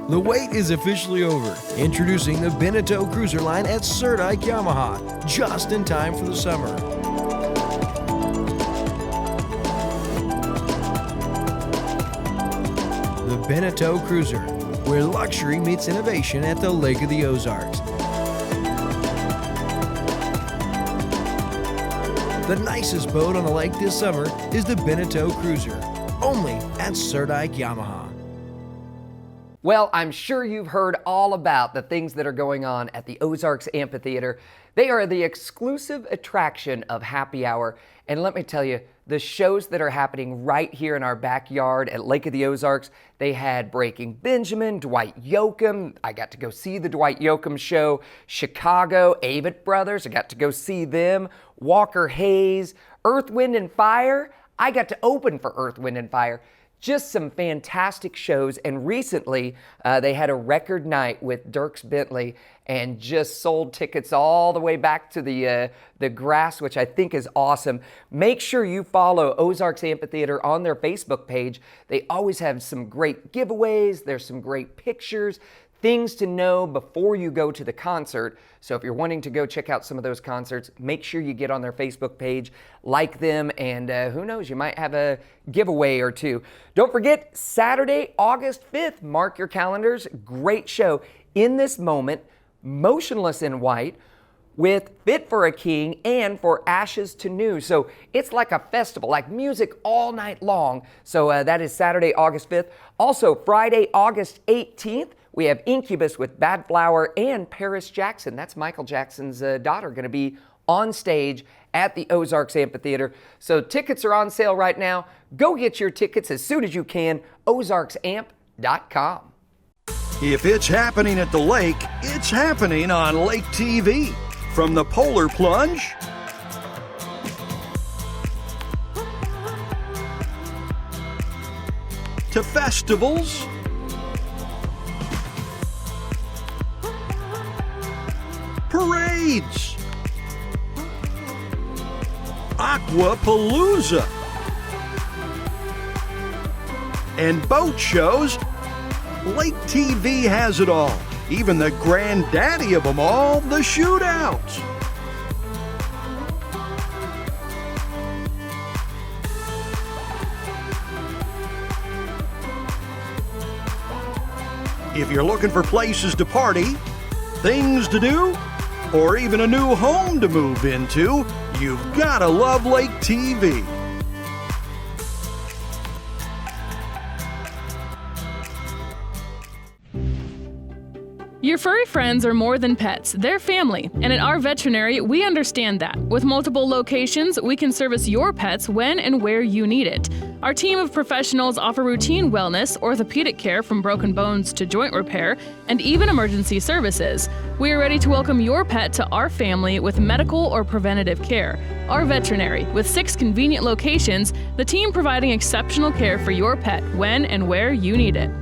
The wait is officially over. Introducing the Beneteau Cruiser line at Surdyke Yamaha, just in time for the summer. The Beneteau Cruiser, where luxury meets innovation at the Lake of the Ozarks. The nicest boat on the lake this summer is the Beneteau Cruiser, only at Surdyke Yamaha. Well, I'm sure you've heard all about the things that are going on at the Ozarks Amphitheater. They are the exclusive attraction of Happy Hour. And let me tell you, the shows that are happening right here in our backyard at Lake of the Ozarks, they had Breaking Benjamin, Dwight Yoakam. I got to go see the Dwight Yoakam show. Chicago, Avett Brothers, I got to go see them. Walker Hayes, Earth, Wind, and Fire. I got to open for Earth, Wind, and Fire. Just some fantastic shows, and recently they had a record night with Dierks Bentley and just sold tickets all the way back to the grass, which I think is awesome. Make sure you follow Ozarks Amphitheater on their Facebook page. They always have some great giveaways. There's some great pictures, things to know before you go to the concert. So if you're wanting to go check out some of those concerts, make sure you get on their Facebook page, like them, and who knows, you might have a giveaway or two. Don't forget, Saturday, August 5th, mark your calendars, great show. In This Moment, Motionless in White, with Fit for a King and For Ashes to New. So it's like a festival, like music all night long. So that is Saturday, August 5th. Also, Friday, August 18th, we have Incubus with Bad Flower and Paris Jackson. That's Michael Jackson's daughter, going to be on stage at the Ozarks Amphitheater. So tickets are on sale right now. Go get your tickets as soon as you can. OzarksAmp.com. If it's happening at the lake, it's happening on Lake TV. From the Polar Plunge to festivals parades, Aquapalooza, and boat shows, Lake TV has it all. Even the granddaddy of them all, the shootouts. If you're looking for places to party, things to do, or even a new home to move into, you've got to love Lake TV. Your furry friends are more than pets, they're family. And at our veterinary, we understand that. With multiple locations, we can service your pets when and where you need it. Our team of professionals offer routine wellness, orthopedic care from broken bones to joint repair, and even emergency services. We are ready to welcome your pet to our family with medical or preventative care. Our veterinary, with 6 convenient locations, the team providing exceptional care for your pet when and where you need it.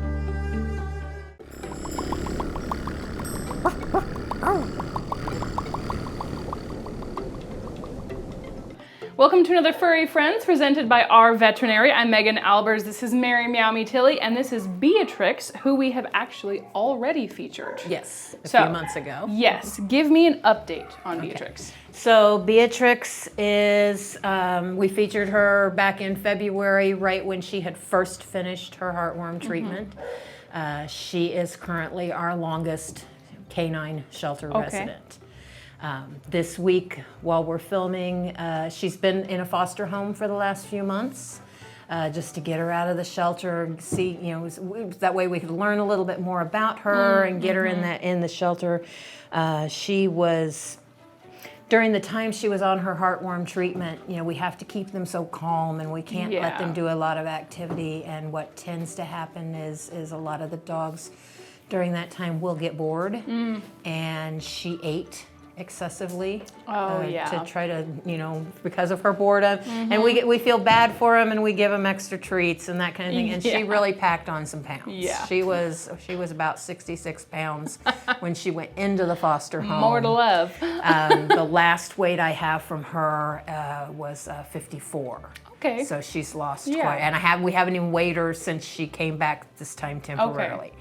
Welcome to another Furry Friends presented by our veterinary. I'm Megan Albers. This is Mary Meow Me Tilly, and this is Beatrix, who we have actually already featured. Yes, a few months ago. Yes, give me an update on Beatrix. So Beatrix is, we featured her back in February, right when she had first finished her heartworm treatment. She is currently our longest canine shelter resident. This week, while we're filming, she's been in a foster home for the last few months, just to get her out of the shelter, see, you know, that way we could learn a little bit more about her and get her in the shelter. She was, during the time she was on her heartworm treatment, you know, we have to keep them so calm and we can't let them do a lot of activity. And what tends to happen is a lot of the dogs during that time will get bored, and she ate excessively to try to, you know, because of her boredom. And we feel bad for them, and we give them extra treats and that kind of thing. And she really packed on some pounds. She was about 66 pounds when she went into the foster home. More to love. The last weight I have from her was 54. Okay. So she's lost quite, and we haven't even weighed her since she came back this time temporarily.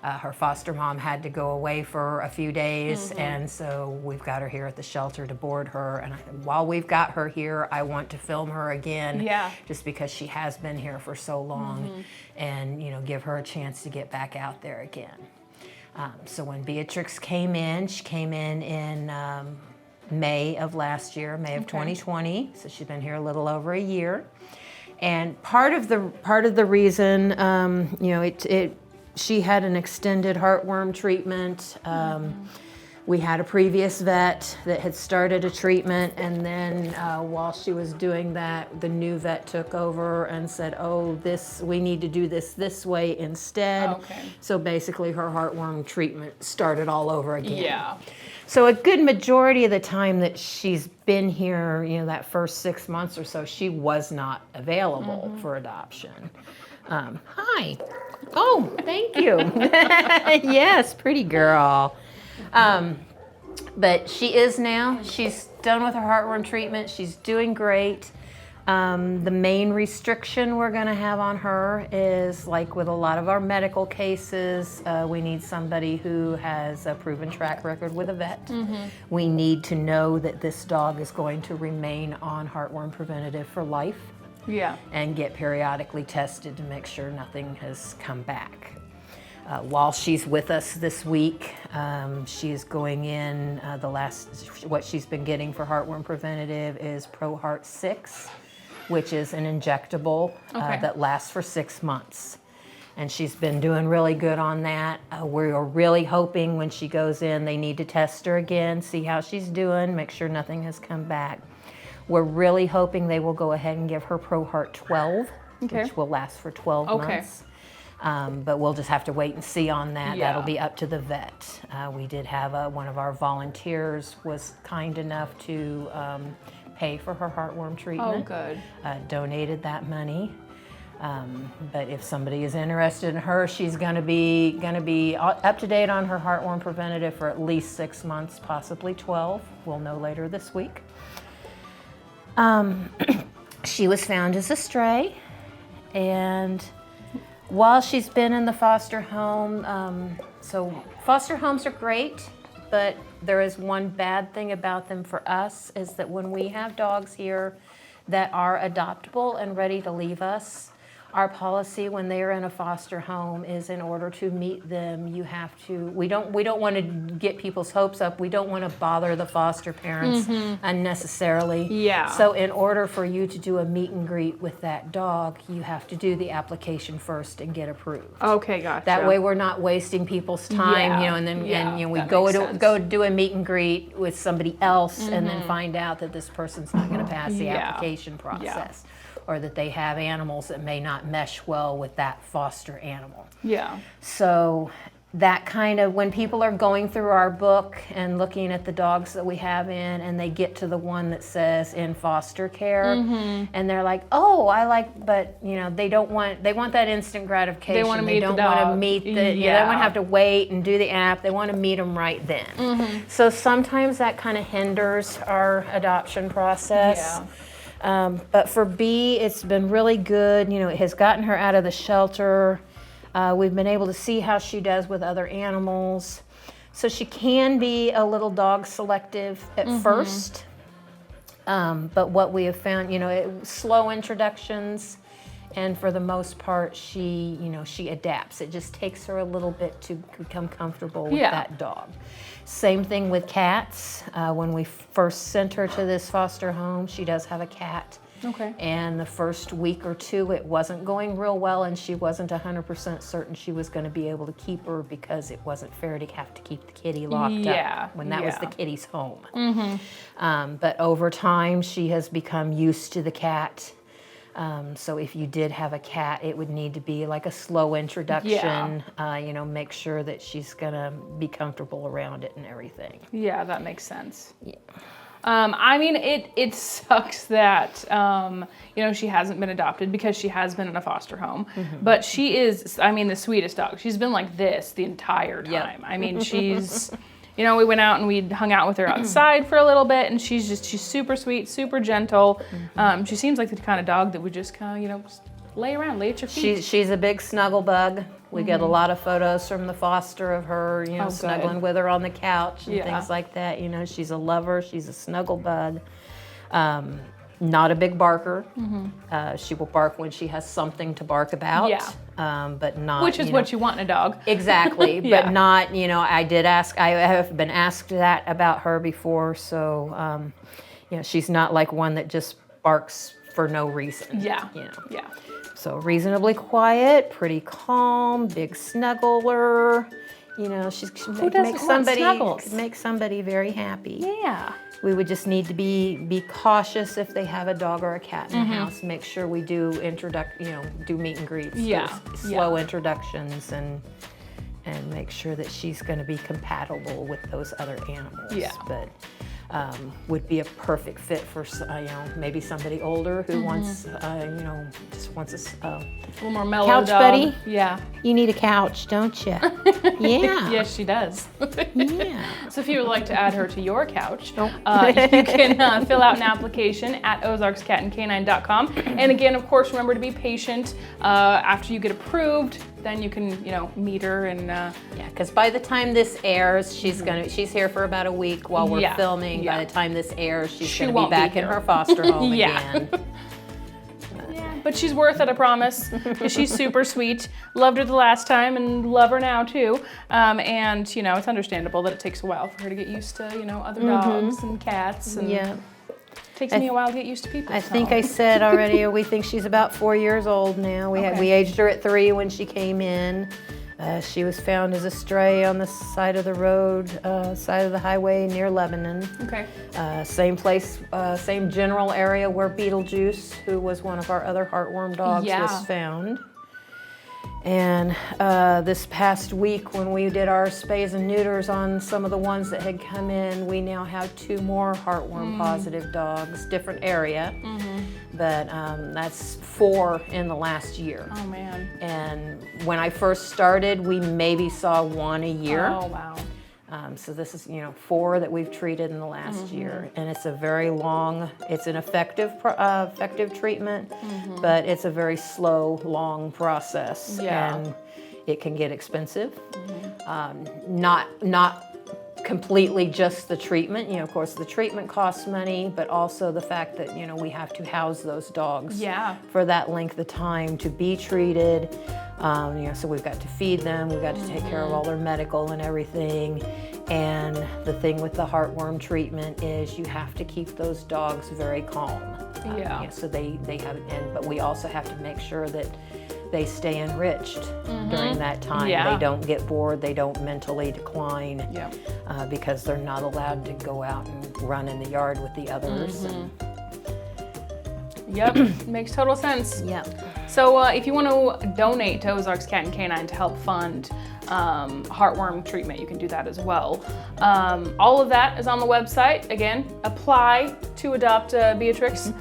Her foster mom had to go away for a few days, and so we've got her here at the shelter to board her. And while we've got her here, I want to film her again, just because she has been here for so long, and you know, give her a chance to get back out there again. So when Beatrix came in, she came in May of last year, May of 2020. So she's been here a little over a year. And part of the reason, she had an extended heartworm treatment. We had a previous vet that had started a treatment, and then while she was doing that, the new vet took over and said, "Oh, we need to do this way instead." Okay. So basically, her heartworm treatment started all over again. Yeah. So a good majority of the time that she's been here, that first 6 months or so, she was not available for adoption. Hi. Oh, thank you. Yes, pretty girl. But she is now. She's done with her heartworm treatment. She's doing great. The main restriction we're going to have on her is, like with a lot of our medical cases, we need somebody who has a proven track record with a vet. We need to know that this dog is going to remain on heartworm preventative for life. Yeah. And get periodically tested to make sure nothing has come back. While she's with us this week, she is going in, what she's been getting for heartworm preventative is ProHeart 6, which is an injectable that lasts for 6 months. And she's been doing really good on that. We're really hoping when she goes in, they need to test her again, see how she's doing, make sure nothing has come back. We're really hoping they will go ahead and give her ProHeart 12, which will last for 12 months. But we'll just have to wait and see on that. Yeah. That'll be up to the vet. We did have one of our volunteers was kind enough to pay for her heartworm treatment. Oh, good. Donated that money. But if somebody is interested in her, she's going to be up to date on her heartworm preventative for at least 6 months, possibly 12. We'll know later this week. She was found as a stray, and while she's been in the foster home, so foster homes are great, but there is one bad thing about them for us, is that when we have dogs here that are adoptable and ready to leave us, our policy when they are in a foster home is, in order to meet them, you have to, we don't want to get people's hopes up. We don't want to bother the foster parents unnecessarily. Yeah. So in order for you to do a meet and greet with that dog, you have to do the application first and get approved. Okay, gotcha. That way we're not wasting people's time, and then we go do a meet and greet with somebody else and then find out that this person's not going to pass the application process. Or that they have animals that may not mesh well with that foster animal. Yeah. So that kind of, when people are going through our book and looking at the dogs that we have in, and they get to the one that says in foster care, and they're like, oh, but they want that instant gratification. They want to meet the dog. They don't want to meet they don't want to have to wait and do the app. They want to meet them right then. So sometimes that kind of hinders our adoption process. Yeah. But for B, it's been really good. It has gotten her out of the shelter. We've been able to see how she does with other animals. So she can be a little dog selective at first. But what we have found, slow introductions, and for the most part, she adapts. It just takes her a little bit to become comfortable with that dog. Same thing with cats. When we first sent her to this foster home, she does have a cat. Okay. And the first week or two, it wasn't going real well, and she wasn't 100% certain she was going to be able to keep her, because it wasn't fair to have to keep the kitty locked up when that was the kitty's home. But over time, she has become used to the cat. So if you did have a cat, it would need to be like a slow introduction, make sure that she's gonna be comfortable around it and everything. Yeah, that makes sense. Yeah. It sucks that, she hasn't been adopted, because she has been in a foster home, but she is, the sweetest dog. She's been like this the entire time. Yep. She's, we went out and we hung out with her outside for a little bit, and she's super sweet, super gentle. She seems like the kind of dog that would just kind of, just lay around, lay at your feet. She's a big snuggle bug. We get a lot of photos from the foster of her, snuggling with her on the couch and things like that. She's a lover. She's a snuggle bug. Not a big barker. She will bark when she has something to bark about. But not. Which is what you want in a dog. Exactly. But not, I have been asked that about her before. So, she's not like one that just barks for no reason. Yeah. You know. Yeah. So reasonably quiet, pretty calm, big snuggler. You know, she Who doesn't want snuggles? could make somebody very happy. Yeah. We would just need to be cautious if they have a dog or a cat in the house. Make sure we do do meet and greets. Yeah. Slow introductions and make sure that she's going to be compatible with those other animals. Yeah. But would be a perfect fit for maybe somebody older who wants just wants a little more mellow couch dog. buddy. Yeah. You need a couch, don't you? Yeah. Yes, she does. Yeah. So if you would like to add her to your couch, you can fill out an application at ozarkscatandcanine.com. And again, of course, remember to be patient. After you get approved, then you can, meet her and because by the time this airs, she's here for about a week while we're filming. Yeah. By the time this airs, she's She going to be won't be back in here. her foster home Yeah. again. But she's worth it, I promise. She's super sweet. Loved her the last time and love her now too. And it's understandable that it takes a while for her to get used to, other dogs and cats. And Yeah. Takes me a while to get used to people. I think I said already, we think she's about 4 years old now. We aged her at 3 when she came in. She was found as a stray on the side of the road, side of the highway near Lebanon. Okay. Same place, same general area where Beetlejuice, who was one of our other heartworm dogs, was found. And this past week when we did our spays and neuters on some of the ones that had come in, we now have 2 more heartworm positive dogs, different area. But that's 4 in the last year. Oh man. And when I first started, we maybe saw 1 a year. Oh wow. So this is 4 that we've treated in the last year, and it's a very long. It's an effective treatment, but it's a very slow, long process, and it can get expensive. Not completely just the treatment. Of course, the treatment costs money, but also the fact that we have to house those dogs for that length of time to be treated. So we've got to feed them, we've got to take care of all their medical and everything. And the thing with the heartworm treatment is you have to keep those dogs very calm. So they have, but we also have to make sure that they stay enriched during that time. They don't get bored, they don't mentally decline because they're not allowed to go out and run in the yard with the others. Yep, makes total sense. Yep. So if you want to donate to Ozarks Cat and Canine to help fund heartworm treatment, you can do that as well. All of that is on the website. Again, apply to adopt Beatrix.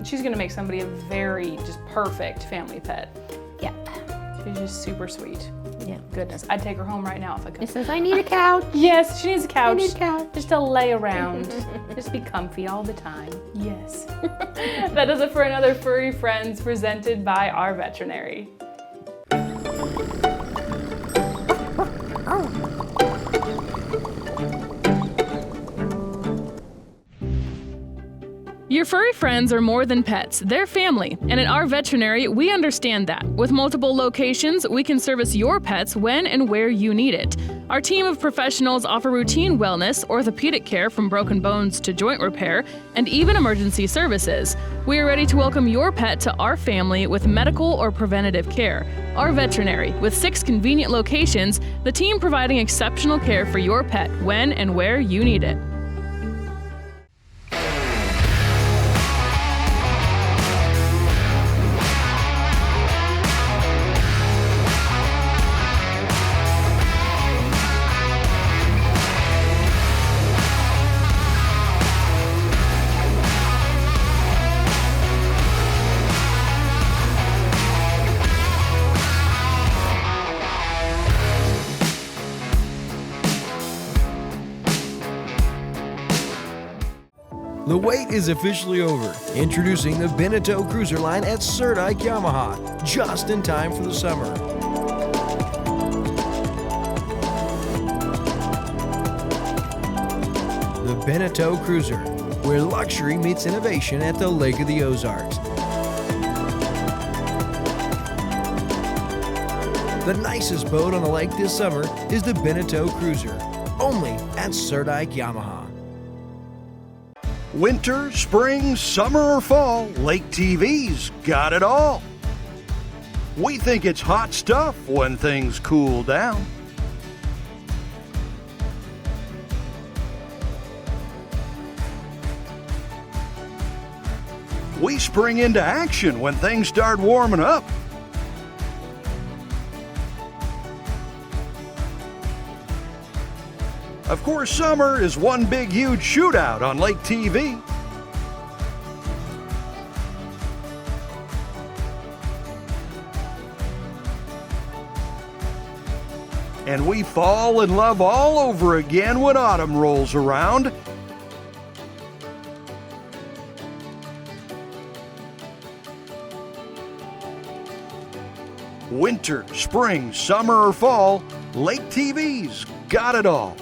She's going to make somebody a very just perfect family pet. Yep. She's just super sweet. Yeah. Goodness, I'd take her home right now if I could. It says, I need a couch. Yes, she needs a couch. I need a couch. Just to lay around. Just be comfy all the time. Yes. That does it for another Furry Friends presented by our veterinary. Your furry friends are more than pets, they're family. And at our veterinary, we understand that. With multiple locations, we can service your pets when and where you need it. Our team of professionals offer routine wellness, orthopedic care from broken bones to joint repair, and even emergency services. We are ready to welcome your pet to our family with medical or preventative care. Our veterinary, with 6 convenient locations, the team providing exceptional care for your pet when and where you need it. The wait is officially over. Introducing the Beneteau cruiser line at Surdyke Yamaha, just in time for the summer. The Beneteau cruiser, where luxury meets innovation at the Lake of the Ozarks. The nicest boat on the lake this summer is the Beneteau cruiser, only at Surdyke Yamaha. Winter, spring, summer, or fall, Lake TV's got it all. We think it's hot stuff when things cool down. We spring into action when things start warming up. Of course, summer is one big, huge shootout on Lake TV. And we fall in love all over again when autumn rolls around. Winter, spring, summer, or fall, Lake TV's got it all.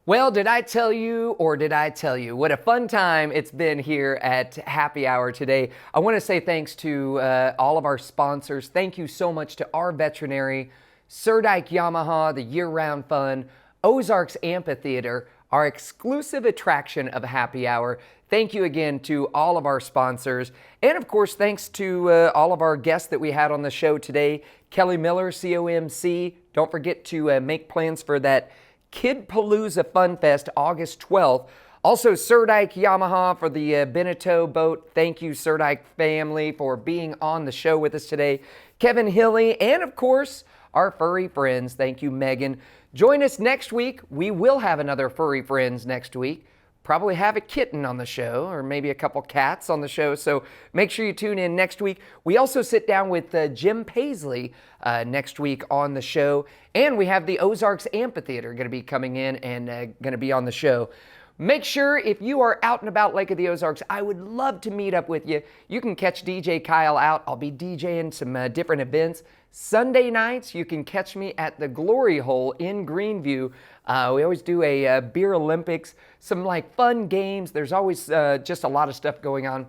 Well, did I tell you or did I tell you? What a fun time it's been here at Happy Hour today. I want to say thanks to all of our sponsors. Thank you so much to our veterinary, Surdyke Yamaha, the year-round fun, Ozarks Amphitheater, our exclusive attraction of Happy Hour. Thank you again to all of our sponsors. And of course, thanks to all of our guests that we had on the show today. Kelly Miller, COMC. Don't forget to make plans for that Kidpalooza Fun Fest, August 12th. Also, Surdyke Yamaha for the Beneteau boat. Thank you, Surdyke family, for being on the show with us today. Kevin Hilly, and of course, our furry friends. Thank you, Megan. Join us next week. We will have another Furry Friends next week. Probably have a kitten on the show, or maybe a couple cats on the show, so make sure you tune in next week. We also sit down with Jim Paisley next week on the show, and we have the Ozarks Amphitheater going to be coming in and going to be on the show. Make sure if you are out and about Lake of the Ozarks, I would love to meet up with you. You can catch DJ Kyle out. I'll be DJing some different events. Sunday nights, you can catch me at the Glory Hole in Greenview. We always do a beer Olympics, some like fun games. There's always just a lot of stuff going on.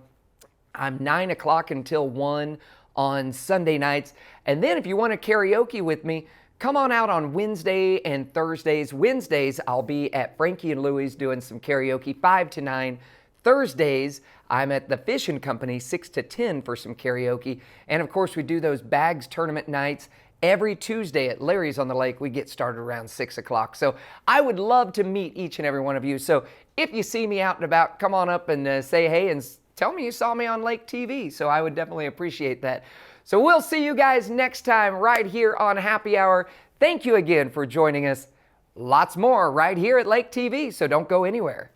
I'm 9 o'clock until 1 on Sunday nights. And then if you want to karaoke with me, come on out on Wednesday and Thursdays. Wednesdays, I'll be at Frankie and Louie's doing some karaoke 5 to 9. Thursdays, I'm at the Fishing Company 6 to 10 for some karaoke. And of course, we do those bags tournament nights every Tuesday at Larry's on the Lake. We get started around 6 o'clock. So I would love to meet each and every one of you. So if you see me out and about, come on up and say hey and tell me you saw me on Lake TV. So I would definitely appreciate that. So we'll see you guys next time right here on Happy Hour. Thank you again for joining us. Lots more right here at Lake TV, so don't go anywhere.